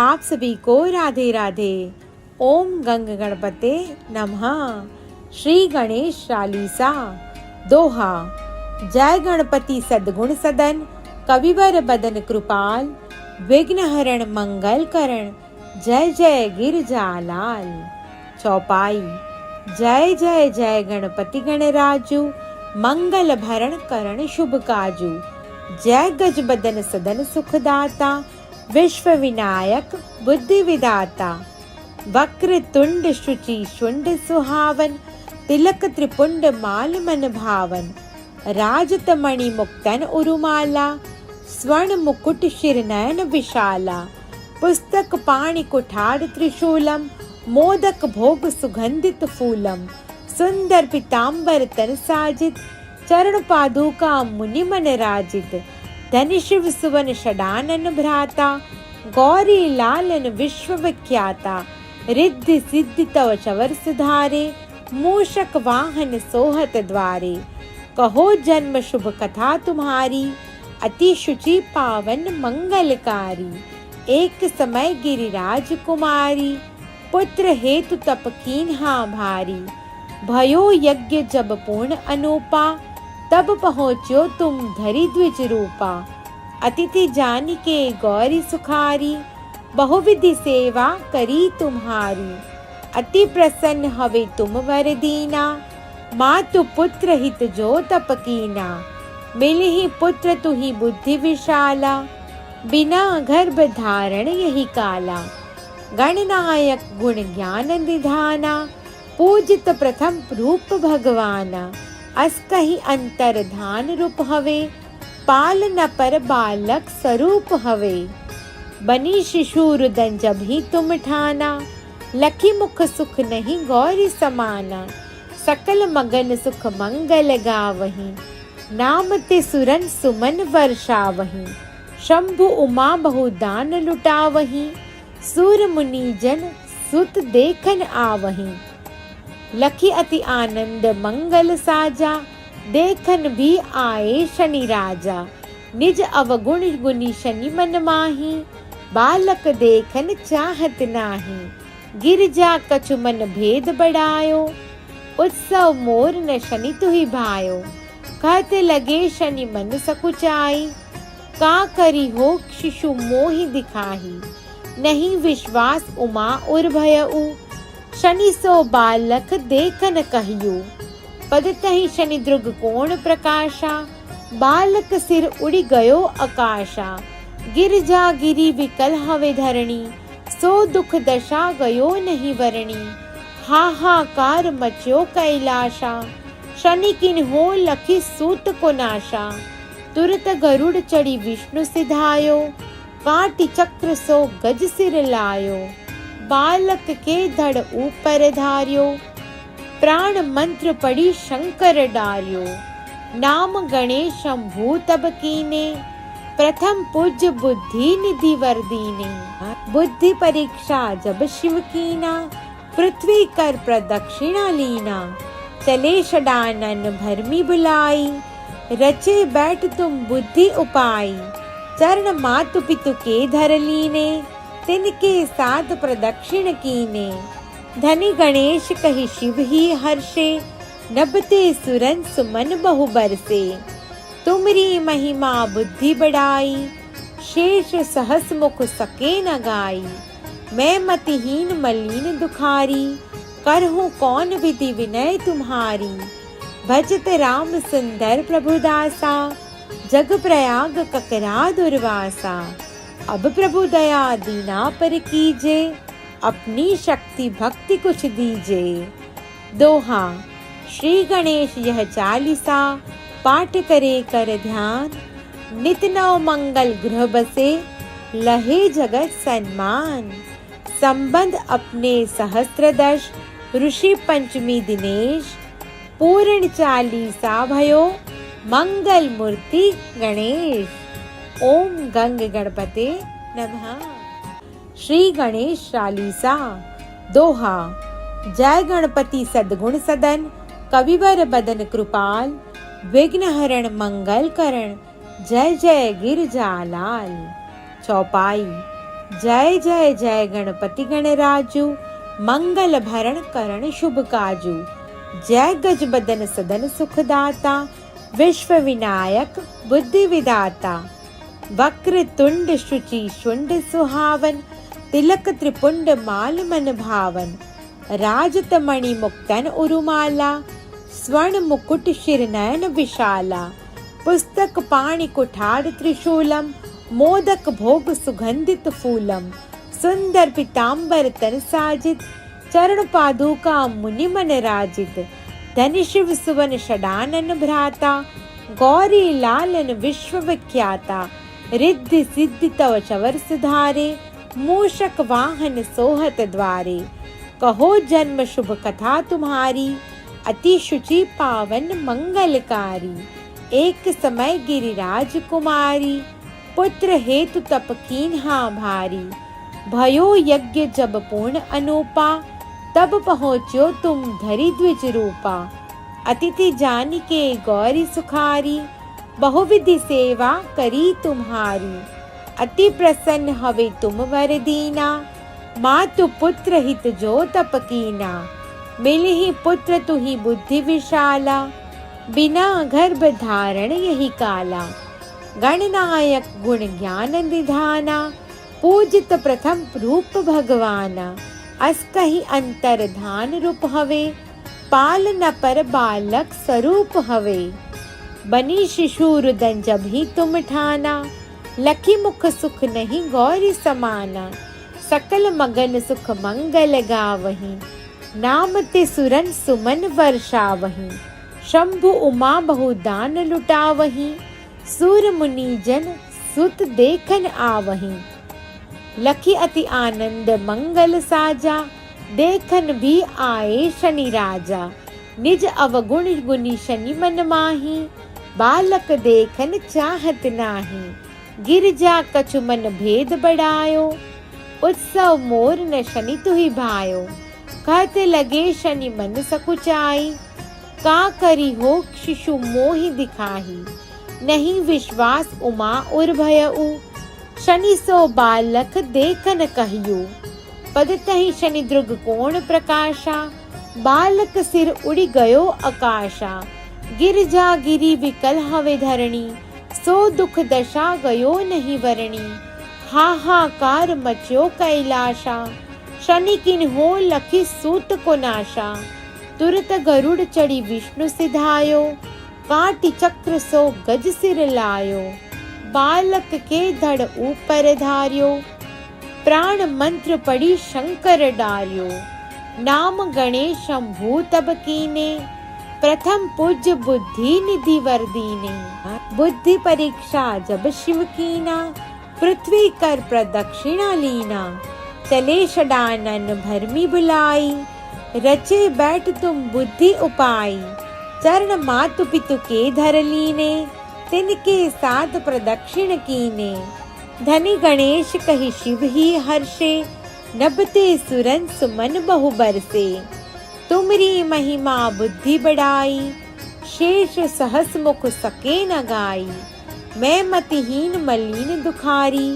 आप सभी को राधे राधे। ओम गंग गणपते नमः। श्री गणेश चालीसा दोहा। जय गणपति सद्गुण सदन, कविवर बदन कृपाल, विघ्न हरण मंगल करण, जय जय गिरजालाल। चौपाई। जय जय जय गणपति गणराजू, मंगल भरण करण शुभ काजू। जय गज बदन सदन सुखदाता, विश्व विनायक बुद्धि विदाता। वक्र तुंड शुचि शुंड सुहावन, तिलक त्रिपुंड माल मन भावन। राजत मणि मुक्तन उरुमाला, स्वर्ण मुकुट शिर नयन विशाला। पुस्तक पाणि कुठार त्रिशूलम, मोदक भोग सुगंधित फूलम। सुंदर पीतांबर तन साजित, चरण पादुका मुनि मन राजित। धन शिव सुवन षडानन भ्राता, गौरी लालन विश्व विख्याता। रिद्धि सिद्धि तव चवर सुधारे, मूषक वाहन सोहत द्वारे। कहो जन्म शुभ कथा तुम्हारी, अति शुचि पावन मंगलकारी। एक समय गिरिराज कुमारी, पुत्र हेतु तप कीन्हा भारी। भयो यज्ञ जब पूर्ण अनूपा, तब पहुँच्यो तुम धरि द्विज रूपा। अतिथि जान के गौरी सुखारी, बहुविधि सेवा करी तुम्हारी। अति प्रसन्न हवे तुम वर दीना, मातु पुत्र हित जो तप कीना। मिलहि पुत्र तुहि बुद्धि विशाला, बिना गर्भ धारण यही काला। गणनायक गुण ज्ञान निधाना, पूजित प्रथम रूप भगवाना। अस कही अंतर धान रूप हवे, पालन पर बालक स्वरूप हवे। बनी शिशु रुदन जब ही तुम ठाना, लखी मुख सुख नहीं गौरी समाना। सकल मगन सुख मंगल गावहीं, नाम ते सुरन सुमन वर्षावहीं। शंभु उमा बहुदान लुटावहीं, सूर मुनि जन सुत देखन आवहीं। लखी अति आनंद मंगल साजा, देखन भी आए शनि राजा। निज अवगुण गुनी शनि मन माही, बालक देखन चाहत नाही। गिरजा कछु मन भेद बढ़ायो, उत्सव मोर न शनि तुहि भायो। कहते लगे शनि मन सकुचाई, का करी हो शिशु मोहि दिखाही। नहीं विश्वास उमा उर भयउ, शनि सो बालक देखन कहियो। पद तहि शनि द्रुग कोण प्रकाशा, बालक सिर उड़ी गयो आकाशा। गिरजा गिरी विकल हवे धरणी, सो दुख दशा गयो नहीं वरणी। हाहाकार मच्यो कैलाशा, शनि किन हो लखी सूत को नाशा। तुरत गरुड़ चढ़ी विष्णु सिधायो, काटी चक्र सो गज सिर लायो। बालक के धड़ ऊपर धार्यो, प्राण मंत्र पड़ी शंकर डार्यो। नाम गणेश शंभु तब कीने, प्रथम पूज्य बुद्धि निधि वर दीने। बुद्धि परीक्षा जब शिव कीना, पृथ्वी कर प्रदक्षिणा लीना। चले षडानन भरमी बुलाई, रचे बैठ तुम बुद्धि उपाई। चरण मातु पितु के धर लीने, तिनके साथ प्रदक्षिण कीने। धनी गणेश कहि शिव ही हर्षे, नभते सुरन सुमन बहु बरसे। तुमरी महिमा बुद्धि बढ़ाई, शेष सहस मुख सके न गाई। मैं मतिहीन मलिन दुखारी, करहूँ कौन विधि विनय तुम्हारी। भजत राम सुंदर प्रभुदासा, जग प्रयाग ककरा दुर्वासा। अब प्रभु दया दीना पर कीजे, अपनी शक्ति भक्ति कुछ दीजे। दोहा। श्री गणेश यह चालीसा, पाठ करे कर ध्यान। नित नव मंगल गृह बसे, लहे जगत सन्मान। संबंध अपने सहस्त्रदश, ऋषि पंचमी दिनेश। पूर्ण चालीसा भयो, मंगल मूर्ति गणेश। ओम गंग गणपते नमः। श्री गणेश चालीसा दोहा। जय गणपति सद्गुण सदन, कविवर बदन कृपाल। विघ्न हरण मंगल करण, जय जय गिरजालाल। चौपाई। जय जय जय गणपति गणराजू, मंगल भरण करण शुभ काजू। जय गज बदन सदन सुखदाता, विश्व विनायक बुद्धि विदाता। वक्र तुंड शुचि शुंड सुहावन, तिलक त्रिपुंड माल मन भावन। राजत मणि मुक्तन उरुमाला, स्वर्ण मुकुट शिर नयन विशाला। पुस्तक पाणि कुठार त्रिशूलम, मोदक भोग सुगंधित फूलम। सुंदर पीतांबर तन साजित, चरण पादुका मुनि मन राजित। धन शिव सुवन षडानन भ्राता, गौरी लालन विश्व विख्याता। रिद्धि सिद्धि तव चवर सुधारे, मूषक वाहन सोहत द्वारे। कहो जन्म शुभ कथा तुम्हारी, अति शुचि पावन मंगलकारी। एक समय गिरिराज कुमारी, पुत्र हेतु तप कीन्हा भारी। भयो यज्ञ जब पूर्ण अनूपा, तब पहुँच्यो तुम धरि द्विज रूपा। अतिथि जान के गौरी सुखारी, बहुविधि सेवा करी तुम्हारी। अति प्रसन्न हवे तुम वर दीना, मातु पुत्र हित जो तप कीना। मिलहि पुत्र तुहि बुद्धि विशाला, बिना गर्भ धारण यही काला। गणनायक गुण ज्ञान निधाना, पूजित प्रथम रूप भगवाना। अस कही अंतर धान रूप हवे, पालन पर बालक स्वरूप हवे। बनी शिशु रुदन जब ही तुम ठाना, लखी मुख सुख नहीं गौरी समाना। सकल मगन सुख मंगल गावहीं, नाम ते सुरन सुमन वर्षावहीं। शंभु उमा बहुदान लुटावहीं, सूर मुनि जन सुत देखन आवहीं। लखी अति आनंद मंगल साजा, देखन भी आए शनि राजा। निज अवगुण गुनी शनि मन माही, बालक देखन चाहत नाही। गिरजा कछु मन भेद बढ़ायो, उत्सव मोर न शनि तुहि भायो। कहते लगे शनि मन सकुचाई, का करी हो शिशु मोहि दिखाही। नहीं विश्वास उमा उर भयउ, शनि सो बालक देखन कहियो। पद तहि शनि द्रुग कोण प्रकाशा, बालक सिर उड़ी गयो आकाशा। गिरजा गिरी विकल हवे धरणी, सो दुख दशा गयो नहीं वरणी। हाहाकार मच्यो कैलाशा, शनि किन हो लखी सूत को नाशा। तुरत गरुड़ चढ़ी विष्णु सिधायो, काटी चक्र सो गज सिर लायो। बालक के धड़ ऊपर धार्यो, प्राण मंत्र पड़ी शंकर डार्यो। नाम गणेश शंभु तब कीने, प्रथम पूज्य बुद्धि निधि वर दीने। बुद्धि परीक्षा जब शिव कीना, पृथ्वी कर प्रदक्षिणा लीना। चले षडानन भरमी बुलाई, रचे बैठ तुम बुद्धि उपाय। चरण मातु पितु के धर लीने, तिनके साथ प्रदक्षिण कीने। धनी गणेश कहि शिव ही हर्षे, नभते सुरन सुमन बहु बरसे। तुमरी महिमा बुद्धि बढ़ाई, शेष सहस मुख सके न गाई। मैं मतिहीन मलिन दुखारी,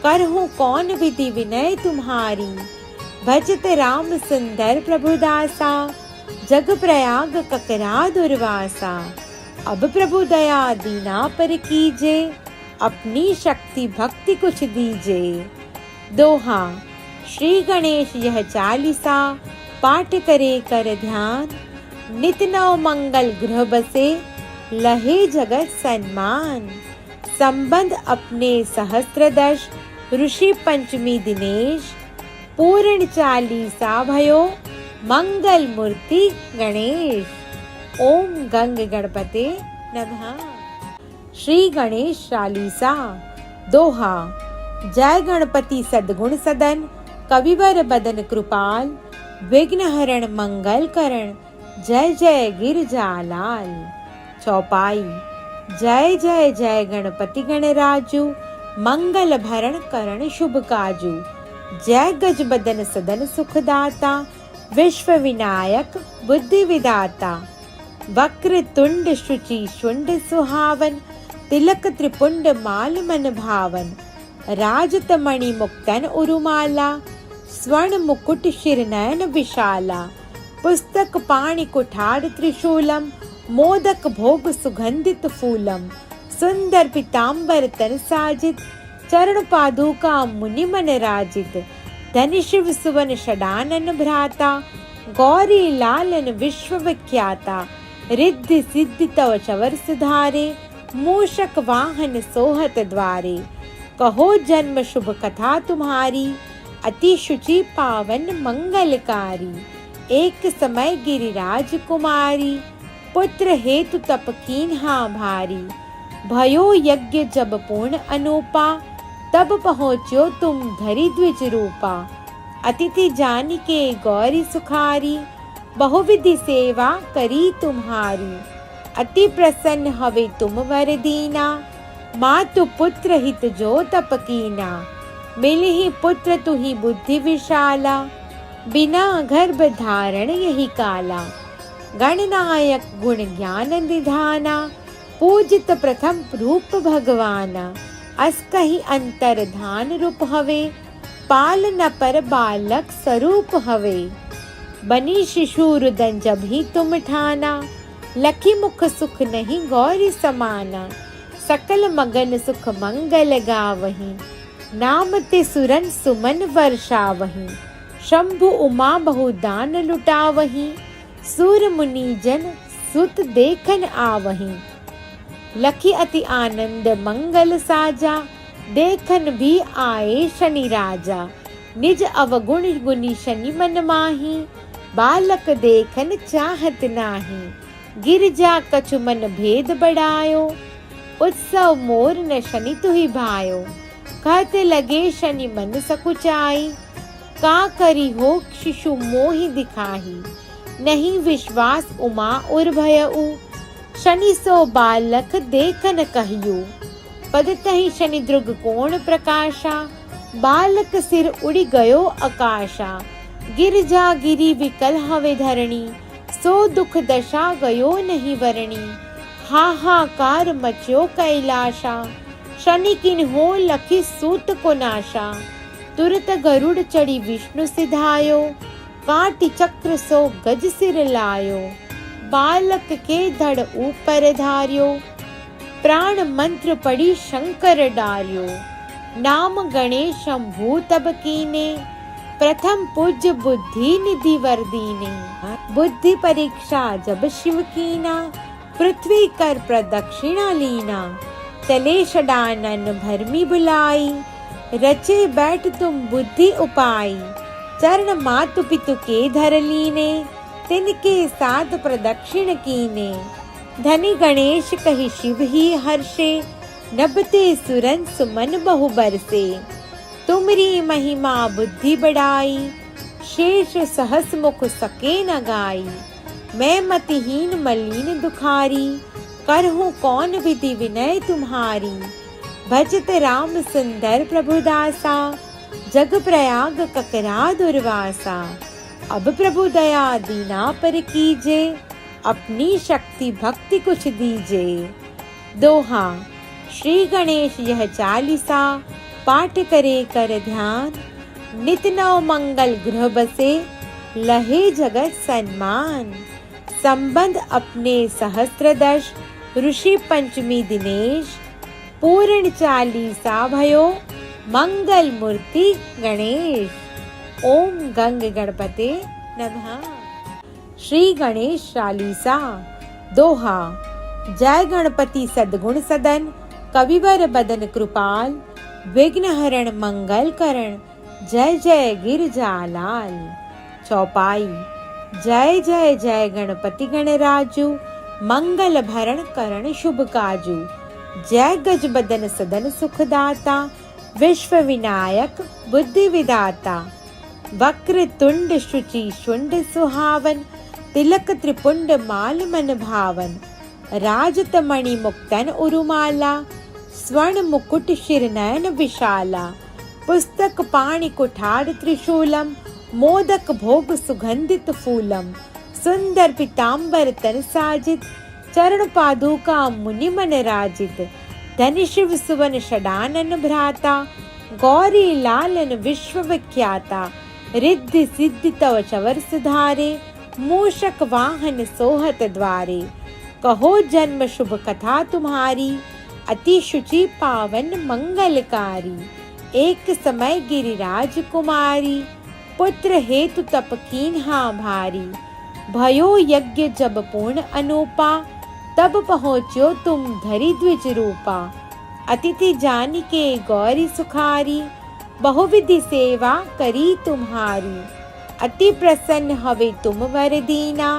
करहूँ कौन विधि विनय तुम्हारी। भजत राम सुंदर प्रभु दासा, जग प्रयाग ककरा दुर्वासा। अब प्रभु दया दीना पर कीजे, अपनी शक्ति भक्ति कुछ दीजे। दोहा। श्री गणेश यह चालीसा, पाठ करे कर ध्यान। नित नव मंगल गृह बसे, लहे जगत सन्मान। संबंध अपने सहस्त्रदश, ऋषि पंचमी दिनेश। पूर्ण चालीसा भयो, मंगल मूर्ति गणेश। ओम गंग गणपते नमः। श्री गणेश चालीसा। दोहा। जय गणपति सद्गुण सदन, कविवर बदन कृपाल। विघ्न हरण मंगल करण, जय जय गिरजालाल। चौपाई। जय जय जय गणपति गणराजू, मंगल भरण करण शुभ काजू। जय गज बदन सदन सुखदाता, विश्व विनायक बुद्धि विदाता। वक्र तुंड शुचि शुंड सुहावन, तिलक त्रिपुंड माल मन भावन। राजत मणि मुक्तन उरुमाला, स्वर्ण मुकुट शिरनयन विशाला, पुस्तक पाणि कुठार त्रिशूलम, मोदक भोग सुगंधित फूलम, सुंदर पीताम्बर तन साजित, चरण पादुका मुनि मन राजित, धनि शिव सुवन षडानन भ्राता, गौरी लालन विश्व विख्याता, रिद्धि सिद्धि तव चवर सुधारे, मूषक वाहन सोहत द्वारे, कहो जन्म शुभ कथा तुम्हारी, अति शुचि पावन मंगलकारी, एक समय गिरिराज कुमारी, पुत्र हेतु तप कीन्हा भारी, भयो यज्ञ जब पूर्ण अनूपा, तब पहुँच्यो तुम धरि द्विज रूपा, अतिथि जान के गौरी सुखारी, बहुविधि सेवा करी तुम्हारी, अति प्रसन्न हवे तुम वर दीना, मातु पुत्र हित जो तप कीना, मिलहि पुत्र तुहि बुद्धि विशाला, बिना गर्भ धारण यही काला, गणनायक गुण ज्ञान निधाना, पूजित प्रथम रूप भगवाना, अस कही अंतर धान रूप हवे, पालन पर बालक स्वरूप हवे, बनी शिशु रुदन जब ही तुम ठाना, लखी मुख सुख नहीं गौरी समाना, सकल मगन सुख मंगल गावही, नाम ते सुरन सुमन वर्षावही, शंभु उमा बहुदान लुटावही, सूर मुनि जन सुत देखन आवही, लखी अति आनंद मंगल साजा, देखन भी आए शनि राजा, निज अवगुण गुनी शनि मन माही, बालक देखन चाहत नाही, गिरजा कछु मन भेद बढ़ायो, उत्सव मोर न शनि तुहि भायो, कहते लगे शनि मन सकुचाई, का करी हो शिशु मोहि दिखाही, नहीं विश्वास उमा उर भयउ, शनि सो बालक देखन कहियो, पद तहि शनि द्रुग कोण प्रकाशा, बालक सिर उड़ी गयो आकाशा, गिरजा गिरी विकल हवे धरणी, सो दुख दशा गयो नहीं वरणी, हाहाकार मच्यो कैलाशा, शनि किन हो लखी सूत को नाशा, तुरत गरुड़ चढ़ी विष्णु सिधायो, काटी चक्र सो गज सिर लायो, बालक के धड़ ऊपर धार्यो, प्राण मंत्र पड़ी शंकर डार्यो, नाम गणेश शंभु तब कीने, प्रथम पूज्य बुद्धि निधि वर दीने, बुद्धि परीक्षा जब शिव कीना, पृथ्वी कर प्रदक्षिणा लीना, तले षडानन भरमी बुलाई, रचे बैठ तुम बुद्धि उपाई, चरण मातु पितु के धर लीने, तिनके साथ प्रदक्षिण कीने, धनी गणेश कहि शिव ही हर्षे, नभते सुरन सुमन बहु बरसे, तुमरी महिमा बुद्धि बढ़ाई, शेष सहस मुख सके न गाई, मैं मतिहीन मलिन दुखारी, करहूँ कौन विधि विनय तुम्हारी, भजत राम सुंदर प्रभुदासा, जग प्रयाग ककरा दुर्वासा, अब प्रभु दया दीना पर कीजे, अपनी शक्ति भक्ति कुछ दीजे। दोहा। श्री गणेश यह चालीसा, पाठ करे कर ध्यान, नित नव मंगल गृह बसे, लहे जगत सन्मान, संबंध अपने सहस्त्रदश, ऋषि पंचमी दिनेश, पूर्ण चालीसा भयो, मंगल मूर्ति गणेश। ओम गंग गणपते नमः। श्री गणेश चालीसा। दोहा। जय गणपति सद्गुण सदन, कविवर बदन कृपाल, विघ्न हरण मंगल करण, जय जय गिरजालाल। चौपाई। जय जय जय गणपति गणराजू, मंगल भरण करण शुभ काजू, जय गज बदन सदन सुखदाता, विश्व विनायक बुद्धि विदाता, वक्र तुंड शुचि शुंड सुहावन, तिलक त्रिपुंड माल मन भावन, राजत मणि मुक्तन उरुमाला, स्वर्ण मुकुट शिरनयन विशाला, पुस्तक पाणि कुठार त्रिशूलम, मोदक भोग सुगंधित फूलम, सुंदर पीताम्बर तन साजित, चरण पादुका मुनि मन राजित, धनि शिव सुवन षडानन भ्राता, गौरी लालन विश्व विख्याता, रिद्धि सिद्धि तव चवर सुधारे, मूषक वाहन सोहत द्वारे। कहो जन्म शुभ कथा तुम्हारी, अति शुचि पावन मंगलकारी। एक समय गिरिराज कुमारी, पुत्र हेतु तप कीन्हा भारी। भयो यज्ञ जब पूर्ण अनूपा, तब पहुँच्यो तुम धरि द्विज रूपा। अतिथि जान के गौरी सुखारी, बहुविधि सेवा करी तुम्हारी। अति प्रसन्न हवे तुम वर दीना,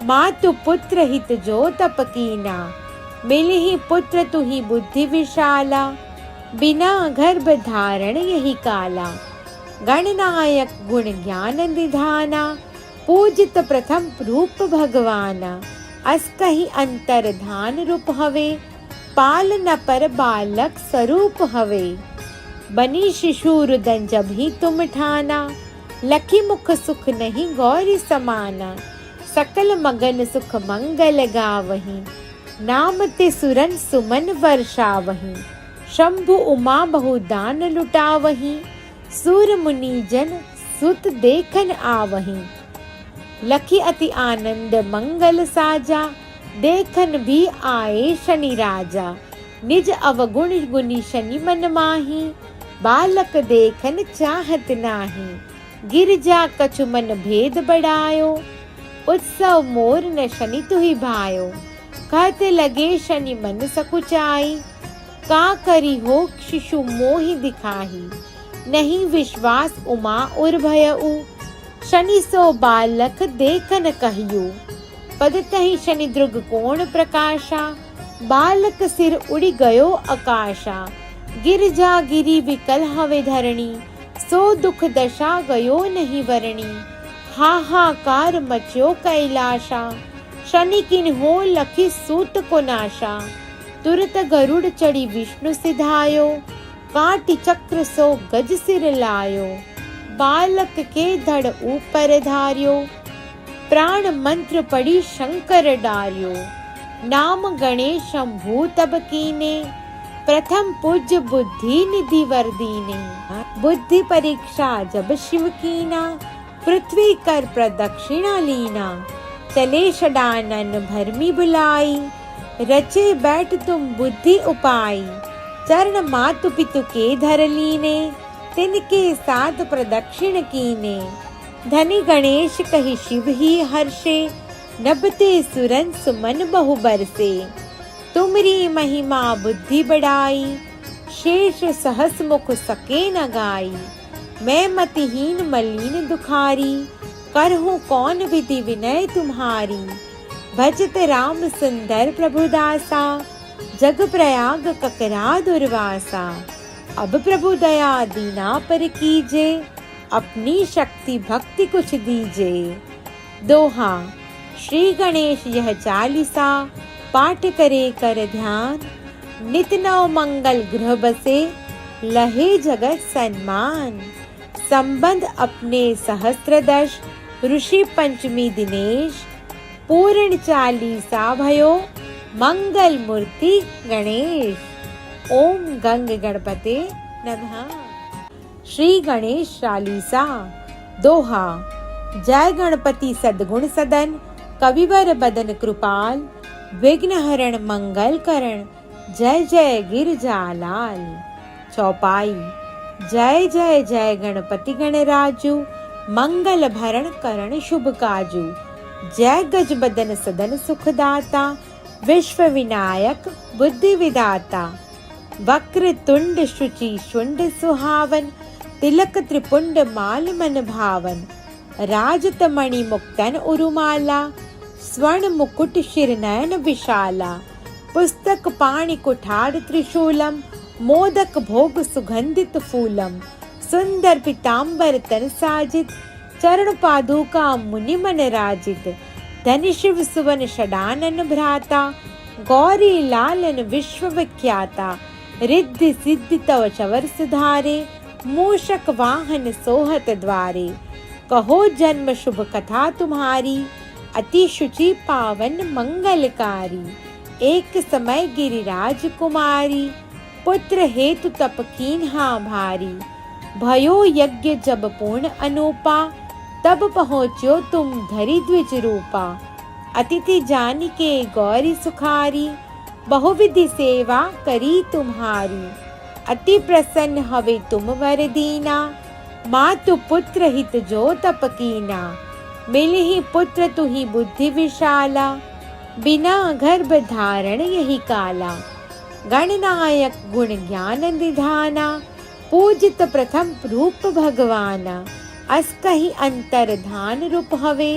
मातु पुत्र हित जो तप कीना। मिलहि पुत्र तुहि बुद्धि विशाला, बिना गर्भ धारण यही काला। गणनायक गुण ज्ञान निधाना, पूजित प्रथम रूप भगवाना। अस कहि अंतर धान रूप हवे, पालन पर बालक स्वरूप हवे। बनी शिशु रुदन जब ही तुम ठाना, लखी मुख सुख नहीं गौरी समाना। सकल मगन सुख मंगल गावहीं, नाम ते सुरन सुमन वर्षावहीं। शंभु उमा बहु दान लुटावहीं, सूर मुनि जन सुत देखन आवहीं। लखी अति आनंद मंगल साजा, देखन भी आए शनि राजा। निज अवगुण गुनी शनि मन माही, बालक देखन चाहत नाही। गिरजा कछु मन भेद बढ़ायो, उत्सव मोर न शनि तुहि भायो। कहते लगे शनि मन सकुचाई, का करी हो शिशु मोहि दिखाही। नहीं विश्वास उमा उर भयउ, शनि सो बालक देखन कहियो। पद तहि शनि द्रुग कोण प्रकाशा, बालक सिर उड़ी गयो आकाशा। गिरजा गिरी विकल हवे धरणी, सो दुख दशा गयो नहीं वरणी। हाहाकार मच्यो कैलाशा, शनि किन हो लखी सूत को नाशा। तुरत गरुड़ चढ़ी विष्णु सिधायो, काटी चक्र सो गज सिर लायो। बालक के धड़ ऊपर धार्यो, प्राण मंत्र पड़ी शंकर डार्यो। नाम गणेश शंभु तब कीने, प्रथम पूज्य बुद्धि निधि वर दीने। बुद्धि परीक्षा जब शिव कीना, पृथ्वी कर प्रदक्षिणा लीना। चले षडानन भरमी बुलाई, रचे बैठ तुम बुद्धि उपाई। चरण मातु पितु के धर लीने, तिनके साथ प्रदक्षिण कीने। धनी गणेश कहि शिव ही हर्षे, नभते सुरन सुमन बहु बरसे। तुमरी महिमा बुद्धि बढ़ाई, शेष सहस मुख सके न गाई। मैं मतिहीन मलिन दुखारी, करहूँ कौन विधि विनय तुम्हारी। भजत राम सुंदर प्रभु दासा, जग प्रयाग ककरा दुर्वासा। अब प्रभु दया दीना पर कीजे, अपनी शक्ति भक्ति कुछ दीजे। दोहा। श्री गणेश यह चालीसा, पाठ करे कर ध्यान। नित नव मंगल गृह बसे, लहे जगत सन्मान। संबंध अपने सहस्त्रदश, ऋषि पंचमी दिनेश। पूर्ण चालीसा भयो, मंगल मूर्ति गणेश। ओम गंग गणपते नमः। श्री गणेश चालीसा। दोहा। जय गणपति सद्गुण सदन, कविवर बदन कृपाल। विघ्न हरण मंगल करण, जय जय गिरजालाल। चौपाई। जय जय जय गणपति गणराजू, मंगल भरण करण शुभ काजू। जय गज बदन सदन सुखदाता, विश्व विनायक बुद्धि विदाता। वक्र तुंड शुचि शुंड सुहावन, तिलक त्रिपुंड माल मन भावन। राजत मणि मुक्तन उरुमाला, स्वर्ण मुकुट शिर नयन विशाला। पुस्तक पाणि कुठार त्रिशूलम, मोदक भोग सुगंधित फूलम। सुंदर पीताम्बर तन साजित, चरण पादुका मुनि मन राजित। धनि शिव सुवन षडानन भ्राता, गौरी लालन विश्व विख्याता। रिद्धि सिद्धि तव चवर सुधारे, मूषक वाहन सोहत द्वारे। कहो जन्म शुभ कथा तुम्हारी, अति शुचि पावन मंगलकारी। एक समय गिरिराज कुमारी, पुत्र हेतु तप कीन्हा भारी। भयो यज्ञ जब पूर्ण अनूपा, तब पहुँच्यो तुम धरि द्विज रूपा। अतिथि जान के गौरी सुखारी, बहुविधि सेवा करी तुम्हारी। अति प्रसन्न हवे तुम वर दीना, मातु पुत्र हित जो तप कीना। मिलहि पुत्र तुहि बुद्धि विशाला, बिना गर्भ धारण यही काला। गणनायक गुण ज्ञान निधाना, पूजित प्रथम रूप भगवाना। अस कहि अंतर धान रूप हवे,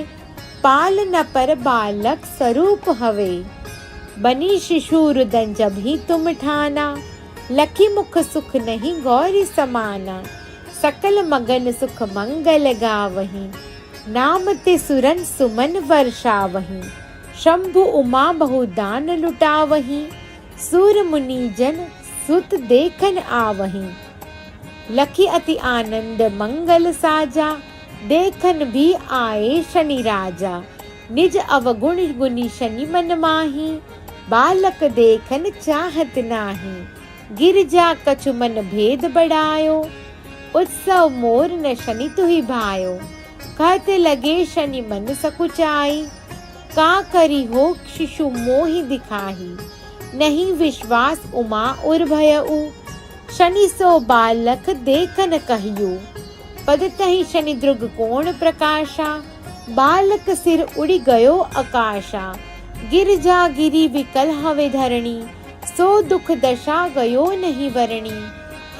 पालन पर बालक स्वरूप हवे। बनी शिशु रुदन जब ही तुम ठाना, लखी मुख सुख नहीं गौरी समाना। सकल मगन सुख मंगल गावहीं, नाम ते सुरन सुमन वर्षावहीं। शंभु उमा बहु दान लुटावहीं, सूर मुनि जन सुत देखन आवहीं। लखी अति आनंद मंगल साजा, देखन भी आए शनि राजा। निज अवगुण गुनी शनि मन माही, बालक देखन चाहत नाही। गिरजा कछु मन भेद बढ़ायो, उत्सव मोर न शनि तुहि भायो। कहते लगे शनि मन सकुचाई, का करी हो शिशु मोहि दिखाही। नहीं विश्वास उमा उर भयउ, शनि सो बालक देखन कहियो। पद तहि शनि द्रुग कोण प्रकाशा, बालक सिर उड़ी गयो आकाशा। गिरजा गिरी विकल हवे धरणी, सो दुख दशा गयो नहीं वरणी।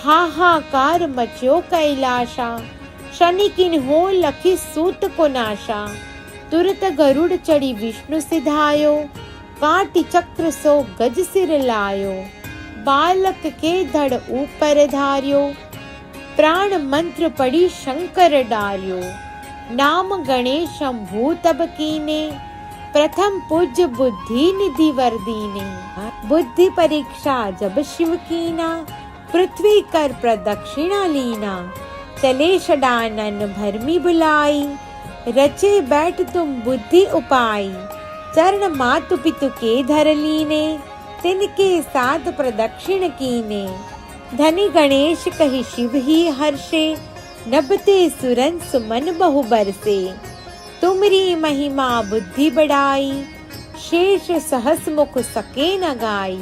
हाहाकार मच्यो कैलाशा, शनि किन्हो लखी सूत को नाशा। तुरत गरुड़ चढ़ी विष्णु सिधायो, काटी चक्र सो गज सिर लायो। बालक के धड़ ऊपर धार्यो, प्राण मंत्र पड़ी शंकर डार्यो। नाम गणेश शंभु तब कीने, प्रथम पूज्य बुद्धि निधि वर दीने। बुद्धि परीक्षा जब शिव कीना, पृथ्वी कर प्रदक्षिणा लीना। चले षडानन भरमी बुलाई, रचे बैठ तुम बुद्धि उपाई। चरण मातु पितु के धर लीने, तिनके साथ प्रदक्षिण कीने। धनी गणेश कहि शिव ही हर्षे, नभते सुरन सुमन बहु बरसे। तुमरी महिमा बुद्धि बढ़ाई, शेष सहस मुख सके न गाई।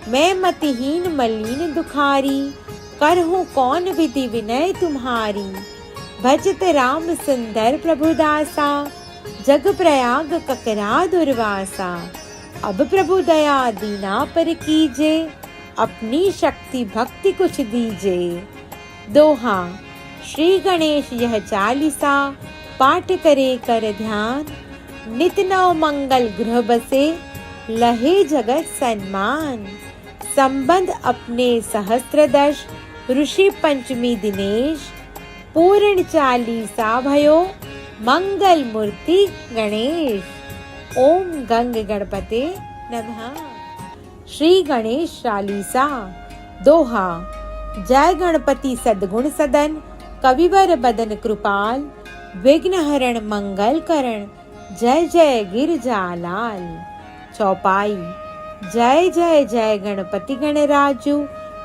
मैं मतिहीन मलिन दुखारी, करहूँ कौन विधि विनय तुम्हारी। भजत राम सुंदर प्रभुदासा, जग प्रयाग ककरा दुर्वासा। अब प्रभु दया दीना पर कीजे, अपनी शक्ति भक्ति कुछ दीजे। दोहा। श्री गणेश यह चालीसा, पाठ करे कर ध्यान। नित नव मंगल गृह बसे, लहे जगत सन्मान। संबंध अपने सहस्त्रदश, ऋषि पंचमी दिनेश। पूर्ण चालीसा भयो, मंगल मूर्ति गणेश। ओम गंग गणपते नमः। श्री गणेश चालीसा। दोहा। जय गणपति सद्गुण सदन, कविवर बदन कृपाल। विघ्न हरण मंगल करण, जय जय गिरजालाल। चौपाई। जय जय जय गणपति गणराजू,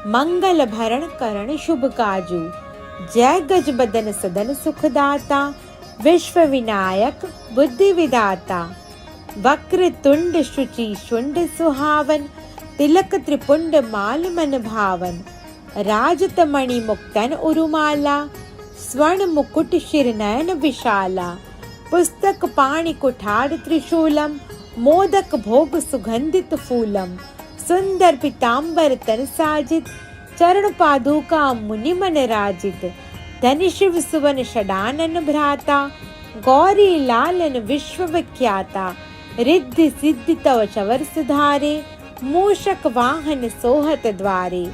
मंगल भरण करण शुभ काजू। जय गज बदन सदन सुखदाता, विश्व विनायक बुद्धि विदाता। वक्र तुंड शुचि शुंड सुहावन, तिलक त्रिपुंड माल मन भावन। राजत मणि मुक्तन उरुमाला, स्वर्ण मुकुट शिर नयन विशाला। पुस्तक पाणि कुठार त्रिशूलम, मोदक भोग सुगंधित फूलम। सुंदर पीताम्बर तन साजित, चरण पादुका मुनि मन राजित। धनि शिव सुवन षडानन भ्राता, गौरी लालन विश्व विख्याता। रिद्धि सिद्धि तव चवर सुधारे, मूषक वाहन सोहत द्वारे।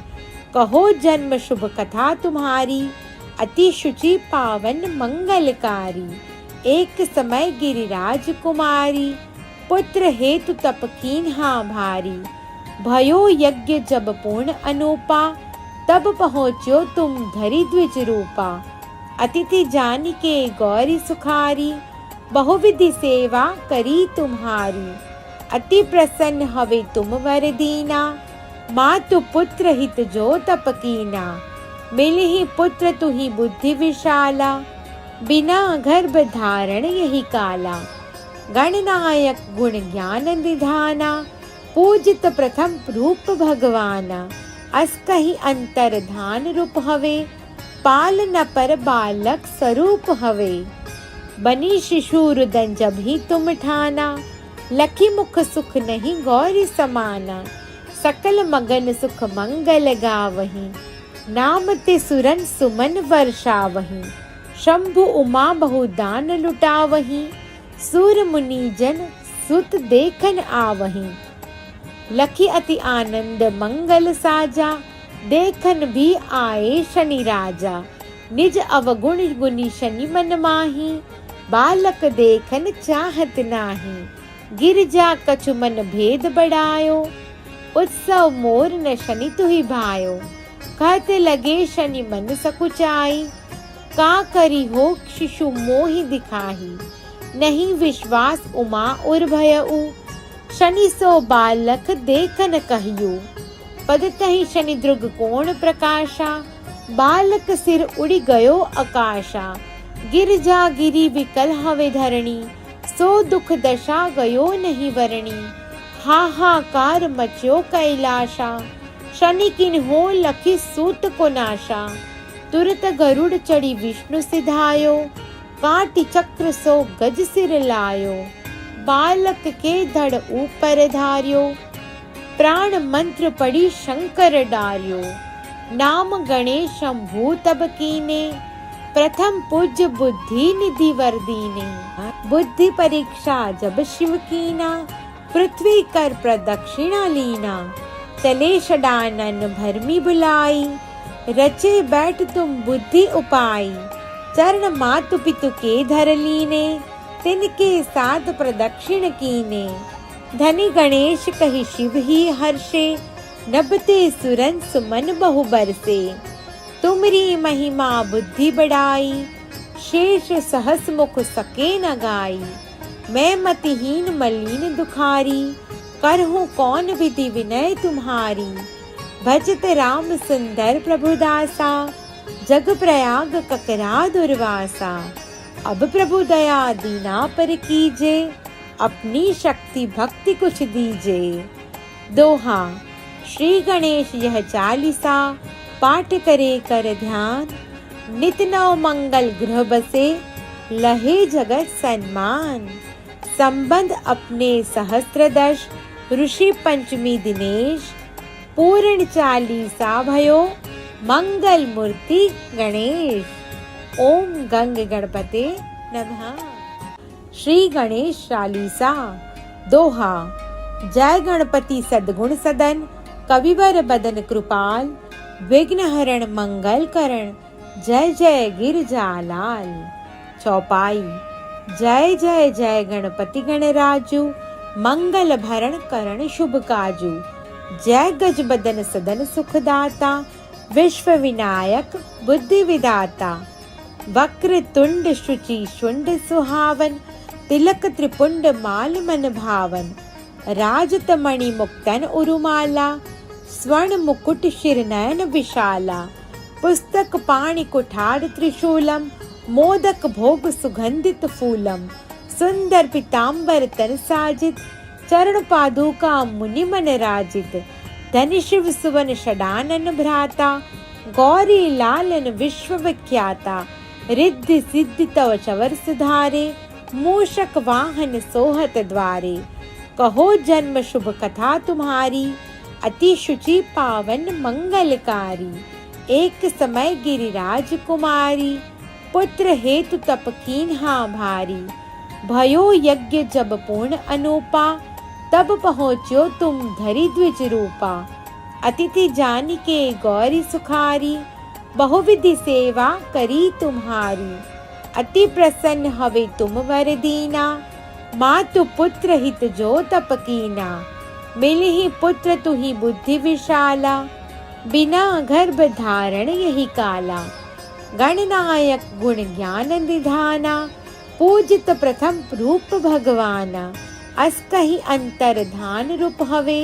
कहो जन्म शुभ कथा तुम्हारी, अति शुचि पावन मंगलकारी। एक समय गिरिराज कुमारी, पुत्र हेतु तप कीन्हा भारी। भयो यज्ञ जब पूर्ण अनूपा, तब पहुँच्यो तुम धरि द्विज रूपा। अतिथि जान के गौरी सुखारी, बहुविधि सेवा करी तुम्हारी। अति प्रसन्न हवे तुम वर दीना, मातु पुत्र हित जो तप कीना, मिलहि पुत्र तुहि बुद्धि विशाला, बिना गर्भ धारण यही काला, गणनायक गुण ज्ञान निधाना, पूजित प्रथम रूप भगवाना, अस कही अंतर धान रूप हवे, पालन पर बालक स्वरूप हवे, बनी शिशु रुदन जब ही तुम ठाना, लखी मुख सुख नहीं गौरी समाना, सकल मगन सुख मंगल गावही, नाम ते सुरन सुमन वर्षावही, शंभु उमा बहुदान लुटावही, सूर मुनि जन सुत देखन आवही, लखी अति आनंद मंगल साजा, देखन भी आए शनि राजा, निज अवगुण गुनी शनि मन माही, बालक देखन चाहत नाही, गिरजा कछु मन भेद बढ़ायो, उत्सव मोर न शनि तुहि भायो, कहते लगे शनि मन सकुचाई, का करी हो शिशु मोहि दिखाही, नहीं विश्वास उमा उर भयउ, शनि सो बालक देखन कहियो, पद तहि शनि द्रुग कोण प्रकाशा, बालक सिर उड़ी गयो आकाशा, गिरजा गिरी विकल हवे धरणी, सो दुख दशा गयो नहीं वरणी, हाहाकार मच्यो कैलाशा, शनि किन हो लखी सूत को नाशा, तुरत गरुड़ चढ़ी विष्णु सिधायो, काटी चक्र सो गज सिर लायो, बालक के धड़ ऊपर धार्यो, प्राण मंत्र पड़ी शंकर डार्यो, नाम गणेश शंभु तब कीने, प्रथम पूज्य बुद्धि निधि वर दीने, बुद्धि परीक्षा जब शिव कीना, पृथ्वी कर प्रदक्षिणा लीना, चले षडानन भरमी बुलाई, रचे बैठ तुम बुद्धि उपाई, चरण मातु पितु के धर लीने, तिनके साथ प्रदक्षिण कीने, धनी गणेश कहि शिव ही हर्षे, नभते सुरन सुमन बहु बरसे, तुमरी महिमा बुद्धि बढ़ाई, शेष सहस मुख सके न गाई, मैं मतिहीन मलिन दुखारी, करहूँ कौन विधि विनय तुम्हारी, भजत राम सुंदर प्रभुदासा, जग प्रयाग ककरा दुर्वासा, अब प्रभु दया दीना पर कीजे, अपनी शक्ति भक्ति कुछ दीजे। दोहा, श्री गणेश यह चालीसा, पाठ करे कर ध्यान, नित नव मंगल गृह बसे, लहे जगत सन्मान, संबंध अपने सहस्त्रदश, ऋषि पंचमी दिनेश, पूर्ण चालीसा भयो, मंगल मूर्ति गणेश। ओम गंग गणपते नमः। श्री गणेश चालीसा। दोहा, जय गणपति सद्गुण सदन, कविवर बदन कृपाल, विघ्न हरण मंगल करण, जय जय गिरजालाल। चौपाई, जय जय जय गणपति गणराजू, मंगल भरण करण शुभ काजू, जय गज बदन सदन सुखदाता, विश्व विनायक बुद्धि विदाता, वक्र तुंड शुचि शुंड सुहावन, तिलक त्रिपुंड माल मन भावन, राजत मणि मुक्तन उरुमाला, स्वर्ण मुकुट शिर नयन विशाला, पुस्तक पाणि कुठार त्रिशूलम, मोदक भोग सुगंधित फूलम, सुंदर पीतांबर तन साजित, चरण पादुका मुनि मन राजित, धन शिव सुवन षडानन भ्राता, गौरी लालन विश्व विख्याता, रिद्धि सिद्धि तव चवर सुधारे, मूषक वाहन सोहत द्वारे, कहो जन्म शुभ कथा तुम्हारी, अति शुचि पावन मंगलकारी, एक समय गिरिराज कुमारी, पुत्र हेतु तप कीन्हा भारी, भयो यज्ञ जब पूर्ण अनूपा, तब पहुँच्यो तुम धरि द्विज रूपा, अतिथि जान के गौरी सुखारी, बहुविधि सेवा करी तुम्हारी, अति प्रसन्न हवे तुम वर दीना, मातु पुत्र हित जो तप कीना, मिलहि पुत्र तुहि बुद्धि विशाला, बिना गर्भ धारण यही काला, गणनायक गुण ज्ञान निधाना, पूजित प्रथम रूप भगवाना, अस कही अंतर धान रूप हवे,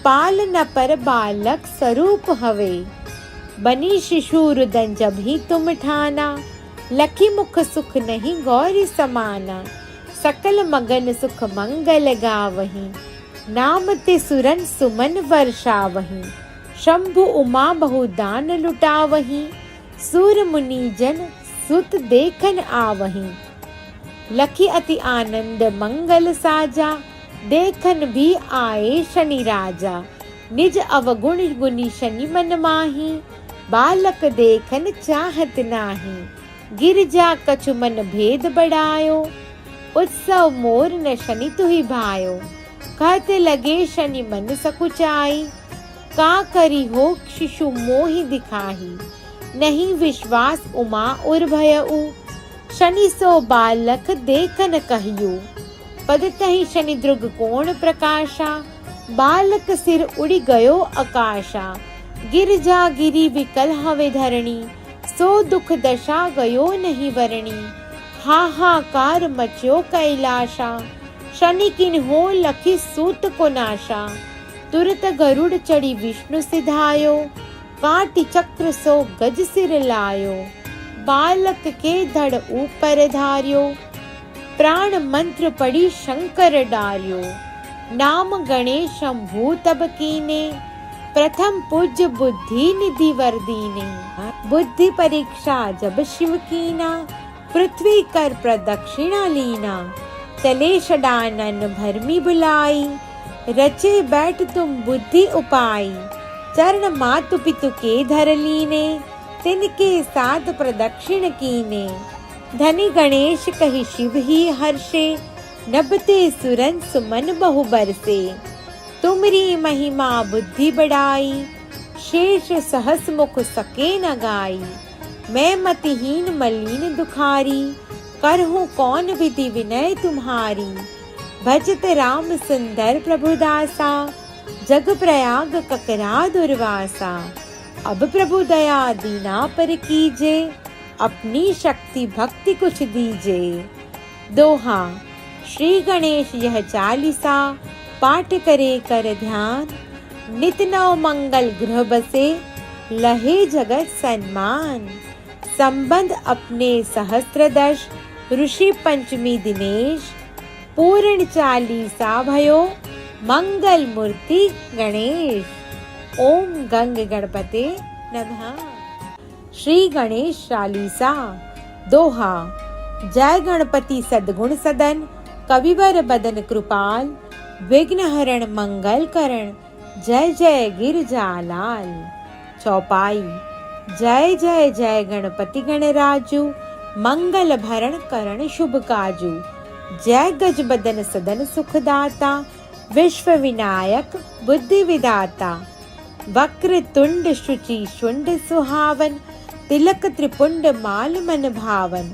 पाल न पर बालक स्वरूप हवे। बनी शिशु रुदन जब ही तुम ठाना, लखी मुख सुख नहीं गौरी समाना। सकल मगन सुख मंगल गावहीं, नाम ते सुरन सुमन वर्षावहीं। शंभु उमा बहुदान लुटावहीं, सूर मुनि जन सुत देखन आवहीं। लखी अति आनंद मंगल साजा, देखन भी आए शनि राजा। निज अवगुण गुनी शनि मन माही, बालक देखन चाहत नाही। गिरजा कछु मन भेद बढ़ायो, उत्सव मोर न शनि तुहि भायो। कहते लगे शनि मन सकुचाई, का करी हो शिशु मोहि दिखाही। नहीं विश्वास उमा उर भयउ, शनि सो बालक देखन कहियो। पद तहि शनि द्रुग कोण प्रकाशा, बालक सिर उड़ी गयो आकाशा। गिरजा गिरी विकल हवे धरणी, सो दुख दशा गयो नहीं वरणी। हाहाकार मच्यो कैलाशा, शनि किन हो लखी सूत को नाशा। तुरत गरुड़ चढ़ी विष्णु सिधायो, काटी चक्र सो गज सिर लायो। बालक के धड़ ऊपर धार्यो, प्राण मंत्र पड़ी शंकर डार्यो। नाम गणेश शंभु तब कीने, प्रथम पूज्य बुद्धि निधि वर दीने। बुद्धि परीक्षा जब शिव कीना, पृथ्वी कर प्रदक्षिणा लीना। चले षडानन भरमी बुलाई, रचे बैठ तुम बुद्धि उपाई। चरण मातु पितु के धर लीने, तिनके साथ प्रदक्षिण कीने। धनी गणेश कहि शिव ही हर्षे, नबते सुरन सुमन बहु बरसे। तुमरी महिमा बुद्धि बढ़ाई, शेष सहस मुख सके न गाई। मैं मतिहीन मलिन दुखारी, करहूँ कौन विधि विनय तुम्हारी। भजत राम सुंदर प्रभुदासा, जग प्रयाग ककरा दुर्वासा। अब प्रभु दया दीना पर कीजे, अपनी शक्ति भक्ति कुछ दीजे। दोहा। श्री गणेश यह चालीसा, पाठ करे कर ध्यान। नित नव मंगल गृह बसे, लहे जगत सन्मान। संबंध अपने सहस्त्रदश, ऋषि पंचमी दिनेश। पूर्ण चालीसा भयो, मंगल मूर्ति गणेश। ओम गंग गणपते नमः। श्री गणेश चालीसा। दोहा। जय गणपति सद्गुण सदन, कविवर बदन कृपाल। विघ्न हरण मंगल करण, जय जय गिरजालाल। चौपाई। जय जय जय गणपति गणराजू, मंगल भरण करण शुभ काजू। जय गज बदन सदन सुखदाता, विश्व विनायक बुद्धि विदाता। वक्र तुंड शुचि शुंड सुहावन, तिलक त्रिपुंड माल मन भावन।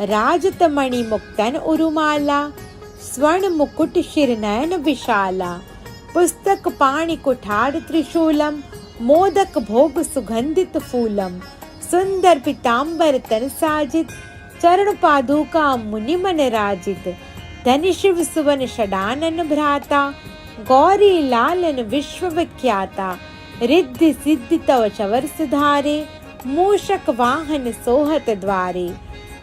राजत मणि मुक्तन उरुमाला, स्वर्ण मुकुट शिर नयन विशाला। पुस्तक पाणि कुठार त्रिशूलम, मोदक भोग सुगंधित फूलम। सुंदर पीताम्बर तन साजित, चरण पादुका मुनि मन राजित। धन शिव सुवन षडानन भ्राता, गौरी लालन विश्व विख्याता। रिद्धि सिद्धि तव चवर सुधारे, मूषक वाहन सोहत द्वारे।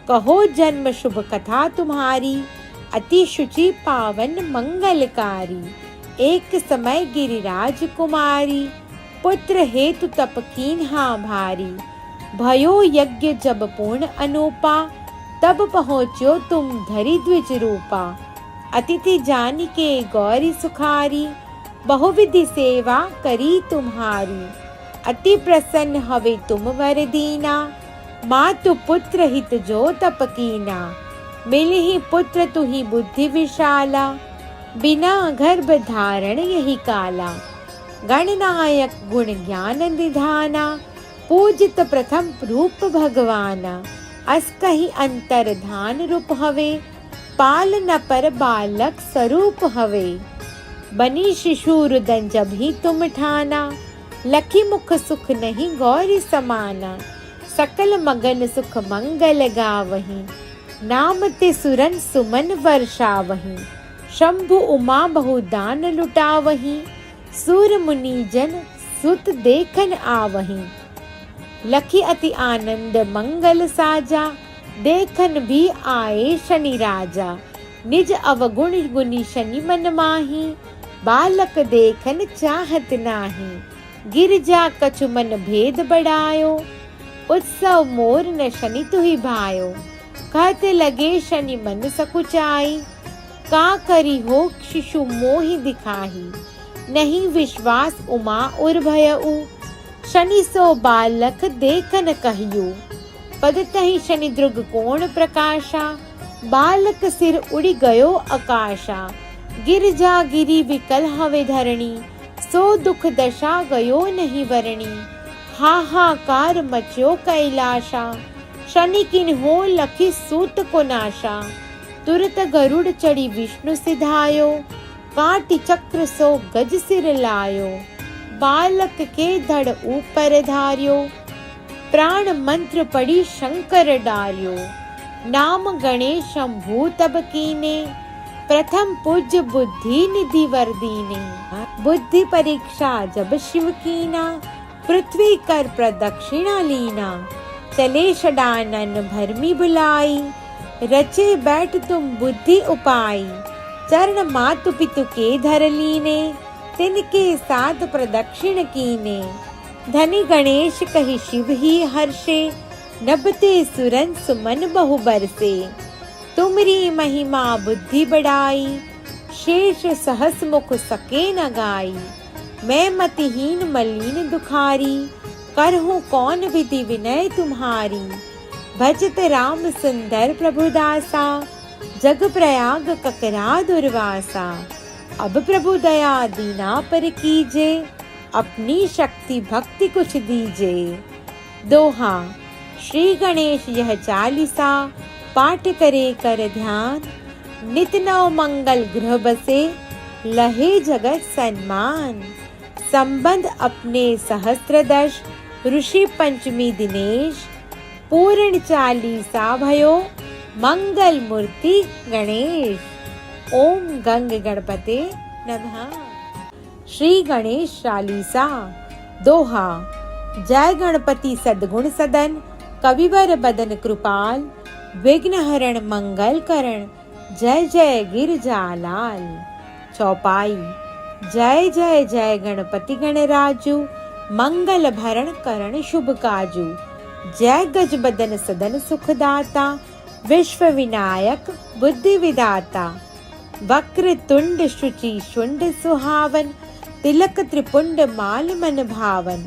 कहो जन्म शुभ कथा तुम्हारी, अति शुचि पावन मंगलकारी। एक समय गिरिराज कुमारी, पुत्र हेतु तप कीन्हा भारी। भयो यज्ञ जब पूर्ण अनूपा, तब पहुँच्यो तुम धरि द्विज रूपा। अतिथि जान के गौरी सुखारी, बहुविधि सेवा करी तुम्हारी। अति प्रसन्न हवे तुम वर दीना, मातु पुत्र हित जो तप कीना। मिलहि पुत्र तुहि बुद्धि विशाला, बिना गर्भ धारण यही काला। गणनायक गुण ज्ञान निधाना, पूजित प्रथम रूप भगवाना। अस कहि अंतर धान रूप हवे, पाल न पर बालक स्वरूप हवे। बनी शिशु रुदन जब ही तुम ठाना, लखी मुख सुख नहीं गौरी समाना। सकल मगन सुख मंगल गावहीं, नाम ते सुरन सुमन वर्षावहीं। शंभु उमा बहुदान लुटावहीं, सूर मुनि जन सुत देखन आवहीं। लखी अति आनंद मंगल साजा, देखन भी आए शनि राजा। निज अवगुण गुनी शनि मन माही, बालक देखन चाहत नाही। गिरजा कछु मन भेद बढ़ायो, उत्सव मोर न शनि तुहि भायो। कहते लगे शनि मन सकुचाई, का करी हो शिशु मोहि दिखाही। नहीं विश्वास उमा उर भयउ, शनि सो बालक देखन कहियो। पद तहि शनि द्रुग कोण प्रकाशा, बालक सिर उड़ी गयो आकाशा। गिरजा गिरी विकल हवे धरणी, सो दुख दशा गयो नहीं वरणी। हाहाकार मच्यो कैलाशा, शनि किन हो लखी सूत को नाशा। तुरत गरुड़ चढ़ी विष्णु सिधायो, काटी चक्र सो गज सिर लायो। बालक के धड़ ऊपर धार्यो, प्राण मंत्र पड़ी शंकर डार्यो। नाम गणेश शंभु तब कीने, प्रथम पूज्य बुद्धि निधि वर दीने। बुद्धि परीक्षा जब शिव कीना, पृथ्वी कर प्रदक्षिणा लीना। चले षडानन भरमी बुलाई, रचे बैठ तुम बुद्धि उपाय। चरण मातु पितु के धर लीने, तिनके साथ प्रदक्षिण कीने। धनी गणेश कहि शिव ही हर्षे, नभते सुरन सुमन बहु बरसे। तुमरी महिमा बुद्धि बढ़ाई, शेष सहस मुख सके न गाई। मैं मतिहीन मलिन दुखारी, करहूँ कौन विधि विनय तुम्हारी। भजत राम सुंदर प्रभु दासा, जग प्रयाग ककरा दुर्वासा। अब प्रभु दया दीना पर कीजे, अपनी शक्ति भक्ति कुछ दीजे। दोहा। श्री गणेश यह चालीसा, पाठ करे कर ध्यान। नित नव मंगल गृह बसे, लहे जगत सन्मान। संबंध अपने सहस्त्रदश, ऋषि पंचमी दिनेश। पूर्ण चालीसा भयो, मंगल मूर्ति गणेश। ओम गंग गणपते नमः। श्री गणेश चालीसा। दोहा। जय गणपति सद्गुण सदन, कविवर बदन कृपाल। विघ्न हरण मंगल करण, जय जय गिरजालाल। चौपाई। जय जय जय गणपति गणराजु, मंगल भरण करण शुभ काजू। जय गज बदन सदन सुखदाता, विश्व विनायक बुद्धि विदाता। वक्र तुंड शुचि शुंड सुहावन, तिलक त्रिपुंड माल मन भावन।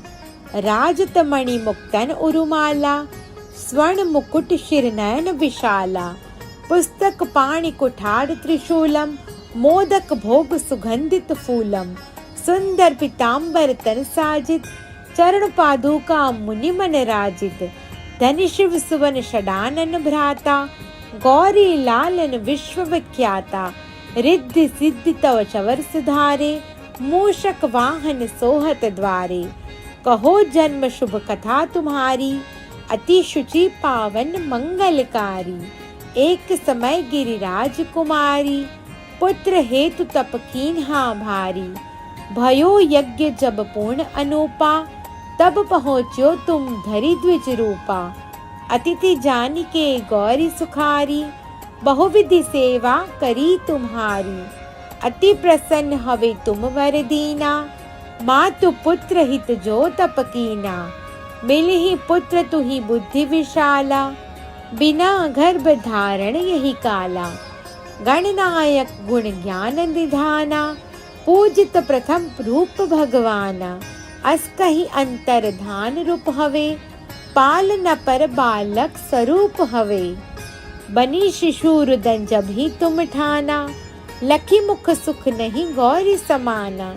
राजत मणि मुक्तन उरुमाला, स्वर्ण मुकुट शिर नयन विशाला। पुस्तक पाणि कुठार त्रिशूलम, मोदक भोग सुगंधित फूलम। सुंदर पीताम्बर तन साजित, चरण पादुका मुनि मन राजित। धनि शिव सुवन षडानन भ्राता, गौरी लालन विश्व विख्याता। रिद्धि सिद्धि तव चवर सुधारे, मूषक वाहन सोहत द्वारे। कहो जन्म शुभ कथा तुम्हारी, अति शुचि पावन मंगलकारी। एक समय गिरिराज कुमारी, पुत्र हेतु तप कीन्हा भारी। भयो यज्ञ जब पूर्ण अनूपा, तब पहुँच्यो तुम धरि द्विज रूपा। अतिथि जान के गौरी सुखारी, बहुविधि सेवा करी तुम्हारी। अति प्रसन्न हवे तुम वर दीना, मातु पुत्र हित जो तप कीना। मिलहि पुत्र तुहि बुद्धि विशाला, बिना गर्भ धारण यही काला। गणनायक गुण ज्ञान निधाना, पूजित प्रथम रूप भगवाना। अस कहि अंतर धान रूप हवे, पालन पर बालक स्वरूप हवे। बनी शिशु रुदन जब ही तुम ठाना, लखी मुख सुख नहीं गौरी समाना।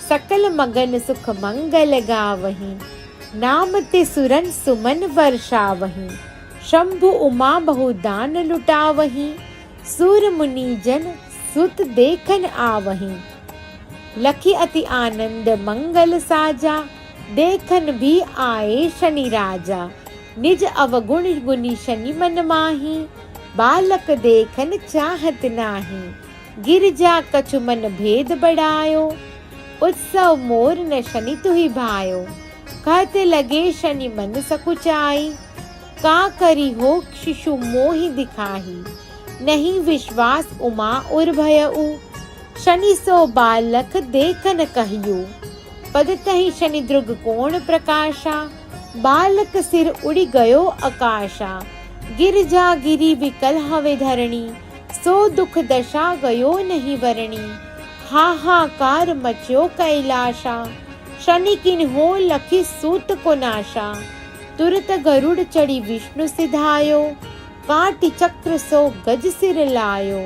सकल मगन सुख मंगल गावहीं, नाम ते सुरन सुमन वर्षावहीं। शंभु उमा बहुदान लुटावहीं, सूर मुनि जन सुत देखन आवहीं। लखी अति आनंद मंगल साजा, देखन भी आए शनि राजा। निज अवगुण गुनी शनि मन माही, बालक देखन चाहत नाही। गिरजा कछु मन भेद बढ़ायो, उत्सव मोर न शनि तुहि भायो, कहते लगे शनि मन सकुचाई। का करी हो शिशु मोहि दिखाही, नहीं विश्वास उमा उर भयउ। शनि सो बालक देखन कहियो, पद तहि शनि द्रुग कोण प्रकाशा। बालक सिर उड़ी गयो आकाशा, गिर जा गिरी विकल हवे धरणी। सो दुख दशा गयो नहीं वरणी, हाहाकार मच्यो कैलाशा। शनि किन हो लखी सूत को नाशा, तुरत गरुड़ चढ़ी विष्णु सिधायो। काटी चक्र सो गज सिर लायो,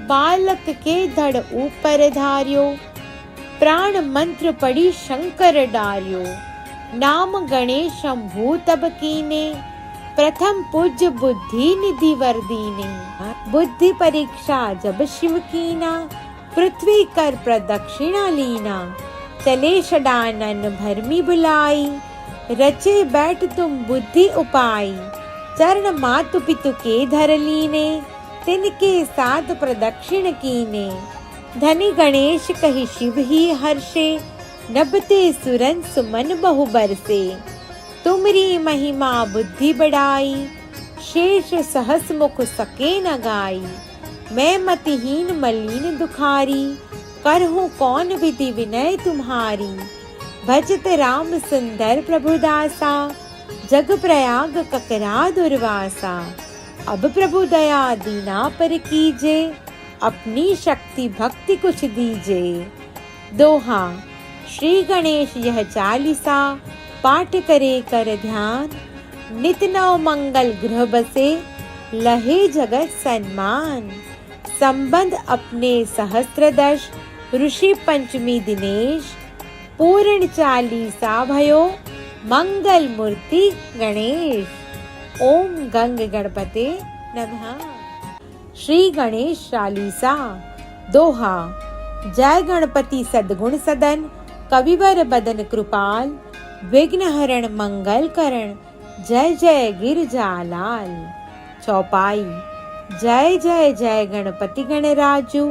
बालक के धड़ ऊपर धार्यो। प्राण मंत्र पड़ी शंकर डार्यो, नाम गणेश शंभु तब कीने। प्रथम पूज्य बुद्धि निधि वर दीने, बुद्धि परीक्षा जब शिव कीना। पृथ्वी कर प्रदक्षिणा लीना, चले षडानन भरमी बुलाई। रचे बैठ तुम बुद्धि उपाई, चरण मातु पितु के धर लीने। तिनके साथ प्रदक्षिण कीने, धनी गणेश कहि शिव ही हर्षे। नभते सुरन सुमन बहु बरसे, तुमरी महिमा बुद्धि बढ़ाई। शेष सहस मुख सके न गाई, मैं मतिहीन मलिन दुखारी। करहूँ कौन विधि विनय तुम्हारी, भजत राम सुंदर प्रभु दासा। जग प्रयाग ककरा दुर्वासा, अब प्रभु दया दीना पर कीजे। अपनी शक्ति भक्ति कुछ दीजे। दोहा। श्री गणेश यह चालीसा, पाठ करे कर ध्यान। नित नव मंगल गृह बसे, लहे जगत सन्मान। संबंध अपने सहस्त्रदश, ऋषि पंचमी दिनेश। पूर्ण चालीसा भयो, मंगल मूर्ति गणेश। ओम गंग गणपते नमः। श्री गणेश चालीसा। दोहा। जय गणपति सद्गुण सदन, कविवर बदन कृपाल। विघ्न हरण मंगल करण, जय जय गिरजालाल। चौपाई। जय जय जय गणपति गणराजू,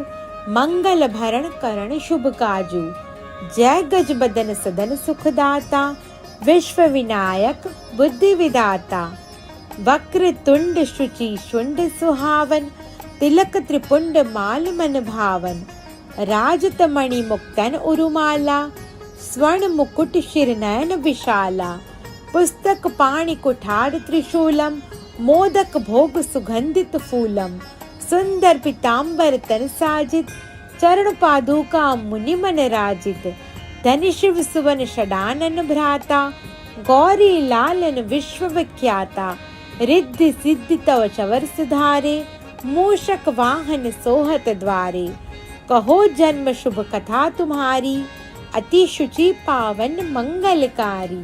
मंगल भरण करण शुभ काजू। जय गज बदन सदन सुखदाता, विश्व विनायक बुद्धि विदाता। वक्र तुंड शुचि शुंड सुहावन, तिलक त्रिपुंड माल मन भावन। राजत मणि मुक्तन उरुमाला, स्वर्ण मुकुट शिर नयन विशाला। पुस्तक पाणि कुठार त्रिशूलम, मोदक भोग सुगंधित फूलम। सुंदर पीतांबर तन साजित, चरण पादुका मुनि मन राजित। धनि शिव सुवन षडानन भ्राता, गौरी लालन विश्व विख्याता। रिद्धि सिद्धि तव चवर सुधारे, मूषक वाहन सोहत द्वारे। कहो जन्म शुभ कथा तुम्हारी, अति शुचि पावन मंगलकारी।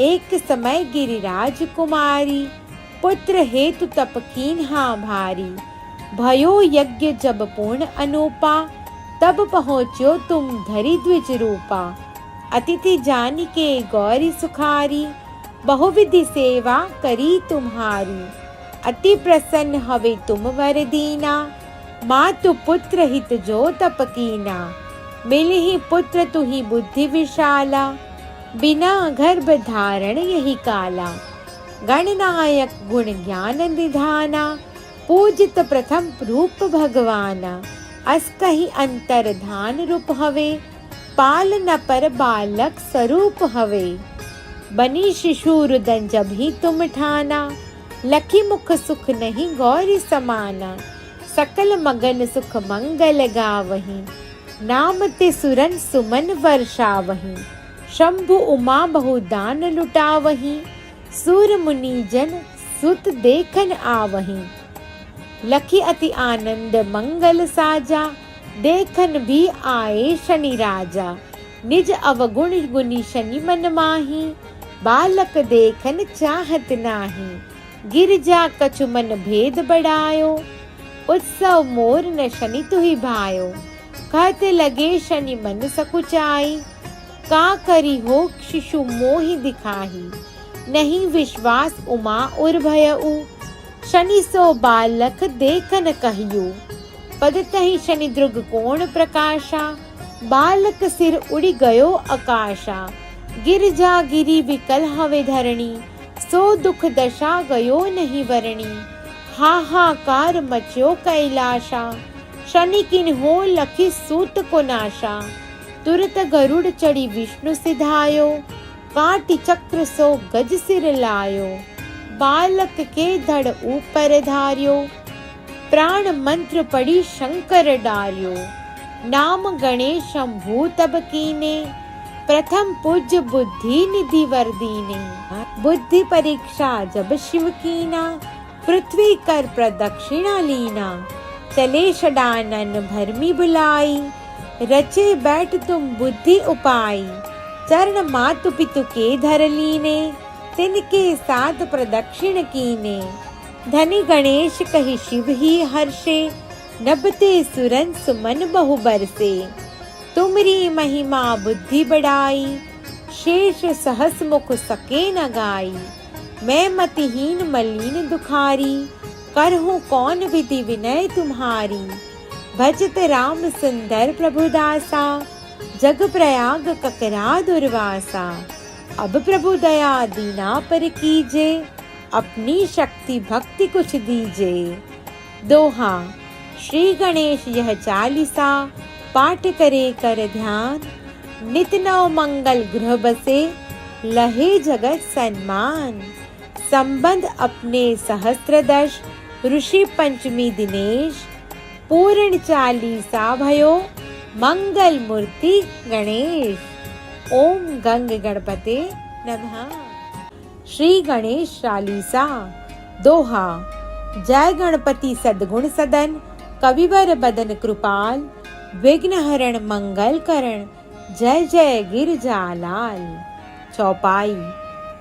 एक समय गिरिराज कुमारी, पुत्र हेतु तप कीन्हा भारी। भयो यज्ञ जब पूर्ण अनूपा, तब पहुँच्यो तुम धरि द्विज रूपा। अतिथि जान के गौरी सुखारी, बहुविधि सेवा करी तुम्हारी। अति प्रसन्न हवे तुम वर दीना, मातु पुत्र हित जो तप कीना। मिलहि पुत्र तुहि बुद्धि विशाला, बिना गर्भ धारण यही काला। गणनायक गुण ज्ञान निधाना, पूजित प्रथम रूप भगवाना। अस कहि अंतर धान रूप हवे, पालन पर बालक स्वरूप हवे। बनी शिशु रुदन जब ही तुम ठाना, लखी मुख सुख नहीं गौरी समाना। सकल मगन सुख मंगल गावहीं, नाम ते सुरन सुमन वर्षावहीं। शंभु उमा बहु दान लुटावहीं, सूर मुनि जन सुत देखन आवहीं। लखी अति आनंद मंगल साजा, देखन भी आए शनि राजा। निज अवगुण गुनी शनि मन माही, बालक देखन चाहत नाही। गिरजा कछु मन भेद बढ़ायो, उत्सव मोर न शनि तुहि भायो। कहते लगे शनि मन सकुचाई, का करी हो शिशु मोहि दिखाही। नहीं विश्वास उमा उर भयउ, शनि सो बालक देखन कहियो। पद तहि शनि द्रुग कोण प्रकाशा, बालक सिर उड़ी गयो आकाशा, गिरजा गिरी विकल हवे धरणी, सो दुख दशा गयो नहीं वरणी, हाहाकार मच्यो कैलाशा, शनि किन हो लखी सूत को नाशा, तुरत गरुड़ चढ़ी विष्णु सिधायो, काटी चक्र सो गज सिर लायो, बालक के धड़ ऊपर धार्यो, प्राण मंत्र पड़ी शंकर डार्यो, नाम गणेश शंभु तब कीने, प्रथम पूज्य बुद्धि निधि वर दीने, बुद्धि परीक्षा जब शिव कीना, पृथ्वी कर प्रदक्षिणा लीना, चले षडानन भरमी बुलाई, रचे बैठ तुम बुद्धि उपाई, चरण मातु पितु के धर लीने, तिनके साथ प्रदक्षिण कीने, धनी गणेश कहि शिव ही हर्षे, नभते सुरन सुमन बहु बरसे, तुमरी महिमा बुद्धि बढ़ाई, शेष सहस मुख सके न गाई, मैं मतिहीन मलिन दुखारी, करहूँ कौन विधि विनय तुम्हारी, भजत राम सुंदर प्रभुदासा, जग प्रयाग ककरा दुर्वासा, अब प्रभु दया दीना पर कीजे, अपनी शक्ति भक्ति कुछ दीजे। दोहा। श्री गणेश यह चालीसा, पाठ करे कर ध्यान, नित नव मंगल गृह बसे, लहे जगत सन्मान, संबंध अपने सहस्त्रदश, ऋषि पंचमी दिनेश, पूर्ण चालीसा भयो, मंगल मूर्ति गणेश। ओम गंग गणपते नमः। श्री गणेश चालीसा। दोहा। जय गणपति सद्गुण सदन, कविवर बदन कृपाल, विघ्न हरण मंगल करण, जय जय गिरजालाल। चौपाई।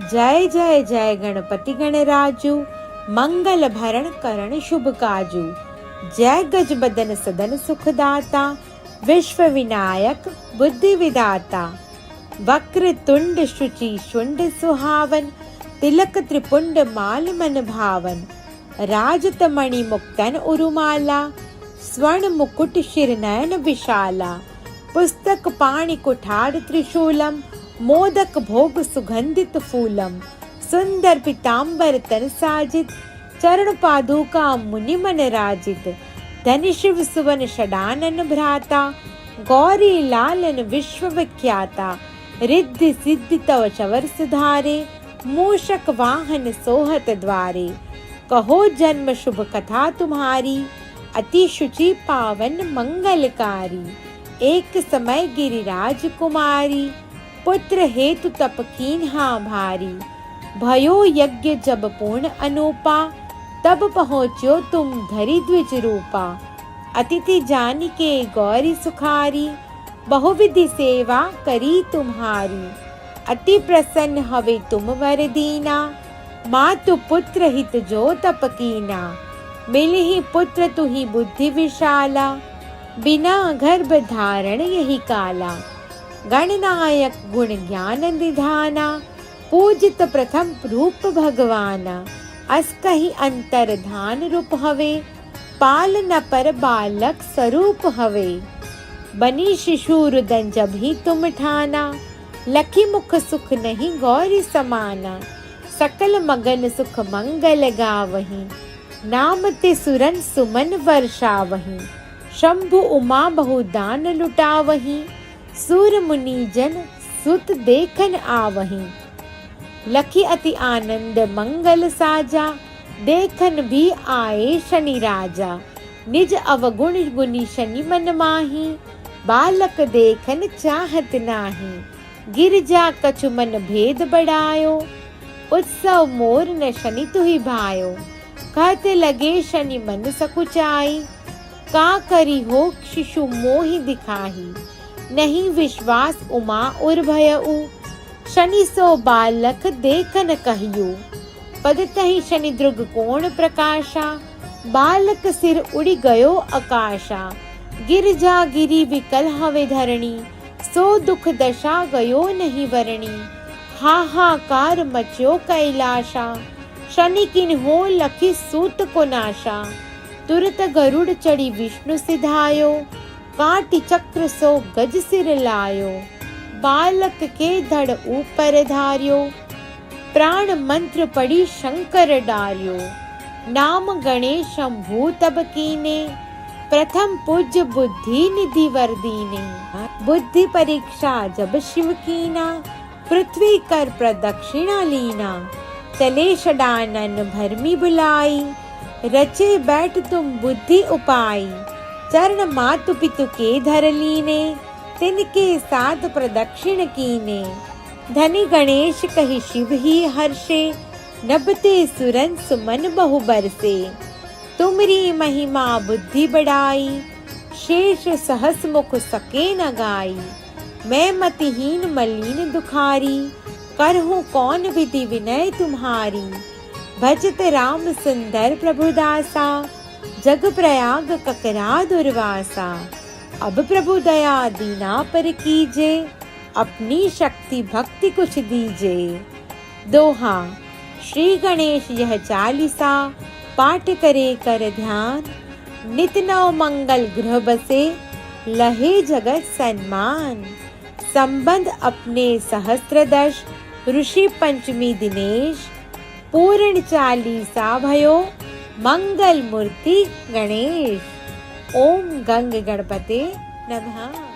जय जय जय गणपति गणराजू, मंगल भरण करण शुभ काजू, जय गज बदन सदन सुखदाता, विश्व विनायक बुद्धि विदाता, वक्र तुंड शुचि शुंड सुहावन, तिलक त्रिपुंड माल मन भावन, राजत मणि मुक्तन उरुमाला, स्वर्ण मुकुट शिर नयन विशाला, पुस्तक पाणि कुठार त्रिशूलम, मोदक भोग सुगंधित फूलम, सुंदर पीतांबर तन साजित, चरण पादुका मुनि मन राजित, धनि शिव सुवन षडानन भ्राता, गौरी लालन विश्व विख्याता, रिद्धि सिद्धि तव चवर सुधारे, मूषक वाहन सोहत द्वारे, कहो जन्म शुभ कथा तुम्हारी, अति शुचि पावन मंगलकारी, एक समय गिरिराज कुमारी, पुत्र हेतु तप कीन्हा भारी, भयो यज्ञ जब पूर्ण अनूपा, तब पहुँच्यो तुम धरि द्विज रूपा, अतिथि जानि के गौरी सुखारी, बहुविधि सेवा करी तुम्हारी, अति प्रसन्न हवे तुम वर दीना, मातु पुत्र हित जो तप कीना, मिलहि पुत्र तुहि बुद्धि विशाला, बिना गर्भ धारण यही काला, गणनायक गुण ज्ञान निधाना, पूजित प्रथम रूप भगवाना, अस कहि अंतर धान रूप हवे, पाल न पर बालक स्वरूप हवे, बनी शिशु रुदन जब ही तुम ठाना, लखी मुख सुख नहीं गौरी समाना, सकल मगन सुख मंगल गावहीं, नाम ते सुरन सुमन वर्षावहीं, शंभु उमा बहु दान लुटावहीं, सूर मुनि जन सुत देखन आवहीं, लखी अति आनंद मंगल साजा, देखन भी आए शनि राजा, निज अवगुण गुनी शनि मन माही, बालक देखन चाहत नाही, गिरजा कछु मन भेद बढ़ायो, उत्सव मोर न शनि तुहि भायो, कहते लगे शनि मन सकुचाई, का करी हो शिशु मोहि दिखाही, नहीं विश्वास उमा उर भयउ, शनि सो बालक देखन कहियो, पद तहि शनि द्रुग कोण प्रकाशा, बालक सिर उड़ी गयो आकाशा, गिरजा गिरी विकल हवे धरणी, सो दुख दशा गयो नहीं वरणी, हाहाकार मच्यो कैलाशा, शनि किन हो लखी सूत को नाशा, तुरत गरुड़ चढ़ी विष्णु सिधायो, काट चक्र सो गज सिर लायो, बालक के धड़ ऊपर धार्यो, प्राण मंत्र पड़ी शंकर डार्यो, नाम गणेशम भूतब कीने, प्रथम पूज्य बुद्धि निधि वर दीने। बुद्धि परीक्षा जब शिव कीना, पृथ्वी कर प्रदक्षिणा लीना, चले षडानन भरमी बुलाई, रचे बैठ तुम बुद्धि उपाय, चरण मातु पितु के धर लीने, तिनके साथ प्रदक्षिण कीने। धनी गणेश कहि शिव ही हर्षे, नभते सुरन सुमन बहु बरसे, तुमरी महिमा बुद्धि बढ़ाई, शेष सहस मुख सके न गाई। मैं मतिहीन मलिन दुखारी, करहूँ कौन विधि विनय तुम्हारी। भजत राम सुंदर प्रभुदासा, जग प्रयाग ककरा दुर्वासा। अब प्रभु दया दीना पर कीजे, अपनी शक्ति भक्ति कुछ दीजे। दोहा। श्री गणेश यह चालीसा, पाठ करे कर ध्यान, नित नव मंगल गृह बसे, लहे जगत सन्मान। संबंध अपने सहस्त्रदश, ऋषि पंचमी दिनेश, पूर्ण चालीसा भयो, मंगल मूर्ति गणेश। ओम गंग गणपते नमः।